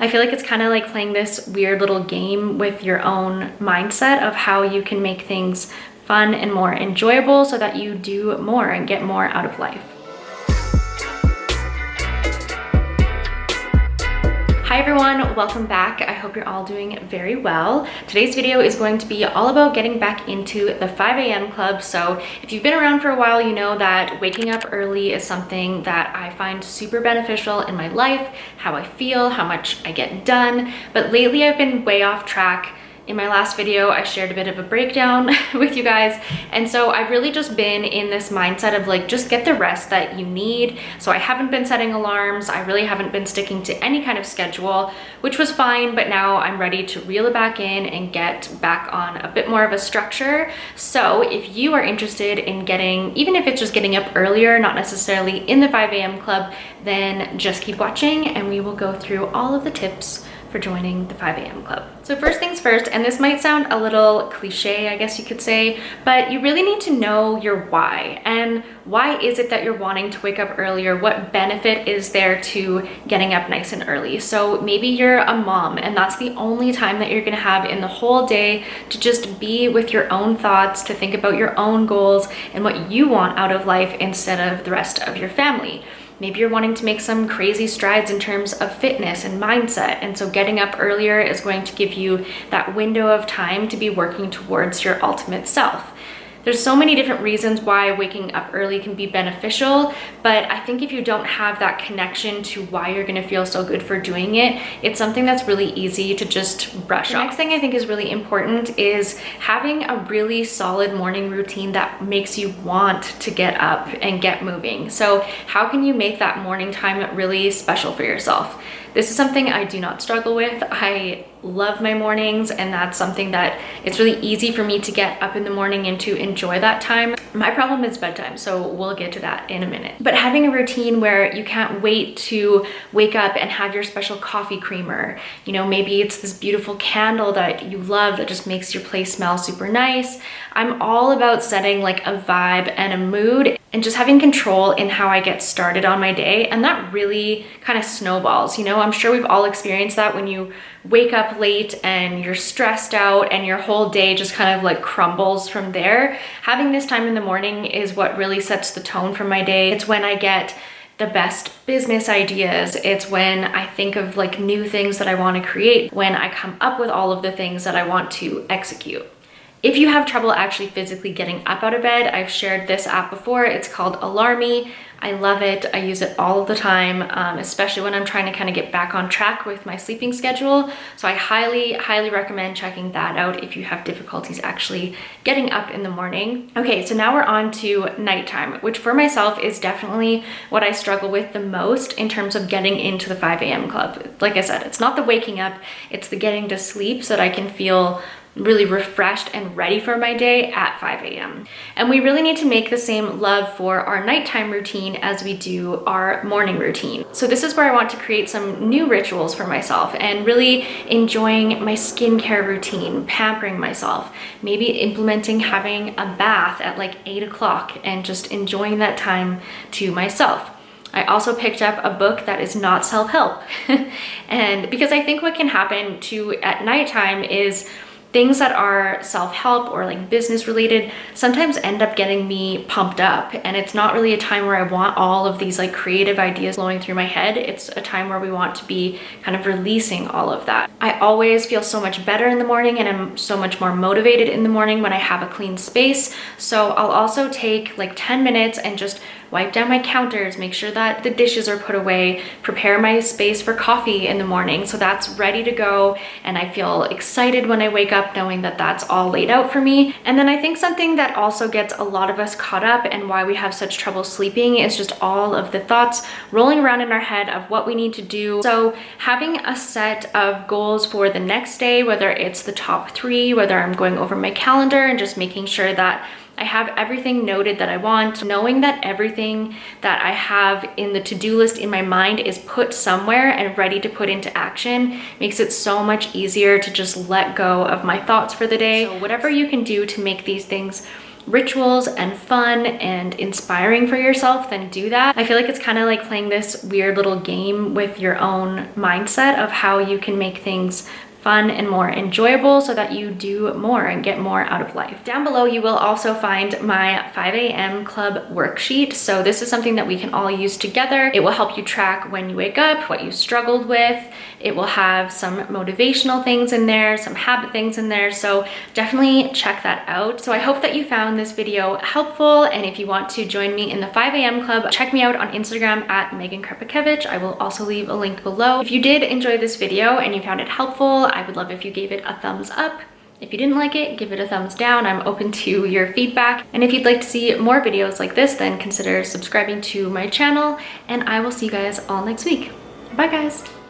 I feel like it's kind of like playing this weird little game with your own mindset of how you can make things fun and more enjoyable so that you do more and get more out of life. Hi everyone, welcome back. I hope you're all doing very well. Today's video is going to be all about getting back into the 5 a.m. club. So if you've been around for a while, you know that waking up early is something that I find super beneficial in my life, how I feel, how much I get done. But lately I've been way off track. In my last video, I shared a bit of a breakdown with you guys. And so I've really just been in this mindset of like, just get the rest that you need. So I haven't been setting alarms. I really haven't been sticking to any kind of schedule, which was fine. But now I'm ready to reel it back in and get back on a bit more of a structure. So if you are interested in getting, even if it's just getting up earlier, not necessarily in the 5 a.m. club, then just keep watching and we will go through all of the tips for joining the 5 a.m. club. So first things first, and this might sound a little cliche, I guess you could say, but you really need to know your why. And why is it that you're wanting to wake up earlier? What benefit is there to getting up nice and early? So maybe you're a mom and that's the only time that you're gonna have in the whole day to just be with your own thoughts, to think about your own goals and what you want out of life instead of the rest of your family. Maybe you're wanting to make some crazy strides in terms of fitness and mindset. And so getting up earlier is going to give you that window of time to be working towards your ultimate self. There's so many different reasons why waking up early can be beneficial, but I think if you don't have that connection to why you're gonna feel so good for doing it, it's something that's really easy to just brush off. The next thing I think is really important is having a really solid morning routine that makes you want to get up and get moving. So how can you make that morning time really special for yourself? This is something I do not struggle with. I love my mornings, and that's something that it's really easy for me to get up in the morning and to enjoy that time. My problem is bedtime, so we'll get to that in a minute. But having a routine where you can't wait to wake up and have your special coffee creamer, you know, maybe it's this beautiful candle that you love that just makes your place smell super nice. I'm all about setting like a vibe and a mood and just having control in how I get started on my day. And that really kind of snowballs, you know, I'm sure we've all experienced that when you wake up late and you're stressed out and your whole day just kind of like crumbles from there. Having this time in the morning is what really sets the tone for my day. It's when I get the best business ideas. It's when I think of like new things that I want to create, when I come up with all of the things that I want to execute. If you have trouble actually physically getting up out of bed, I've shared this app before. It's called Alarmy. I love it. I use it all of the time, especially when I'm trying to kind of get back on track with my sleeping schedule. So I highly, highly recommend checking that out if you have difficulties actually getting up in the morning. Okay, so now we're on to nighttime, which for myself is definitely what I struggle with the most in terms of getting into the 5 a.m. club. Like I said, it's not the waking up, it's the getting to sleep so that I can feel really refreshed and ready for my day at 5 a.m. And we really need to make the same love for our nighttime routine as we do our morning routine. So this is where I want to create some new rituals for myself and really enjoying my skincare routine, pampering myself, maybe implementing having a bath at like 8 o'clock and just enjoying that time to myself. I also picked up a book that is not self-help. And because I think what can happen too at nighttime is things that are self-help or like business related sometimes end up getting me pumped up, and it's not really a time where I want all of these like creative ideas flowing through my head. It's a time where we want to be kind of releasing all of that. I always feel so much better in the morning and I'm so much more motivated in the morning when I have a clean space. So I'll also take like 10 minutes and just wipe down my counters, make sure that the dishes are put away, prepare my space for coffee in the morning so that's ready to go, and I feel excited when I wake up knowing that that's all laid out for me. And then I think something that also gets a lot of us caught up and why we have such trouble sleeping is just all of the thoughts rolling around in our head of what we need to do. So having a set of goals for the next day, whether it's the top 3, whether I'm going over my calendar and just making sure that I have everything noted that I want, knowing that everything that I have in the to-do list in my mind is put somewhere and ready to put into action makes it so much easier to just let go of my thoughts for the day. So whatever you can do to make these things rituals and fun and inspiring for yourself, then do that. I feel like it's kind of like playing this weird little game with your own mindset of how you can make things fun and more enjoyable so that you do more and get more out of life. Down below, you will also find my 5 a.m. club worksheet. So this is something that we can all use together. It will help you track when you wake up, what you struggled with. It will have some motivational things in there, some habit things in there. So definitely check that out. So I hope that you found this video helpful. And if you want to join me in the 5 a.m. club, check me out on Instagram at Megan Krepakevich. I will also leave a link below. If you did enjoy this video and you found it helpful, I would love if you gave it a thumbs up. If you didn't like it, give it a thumbs down. I'm open to your feedback. And if you'd like to see more videos like this, then consider subscribing to my channel, and I will see you guys all next week. Bye guys.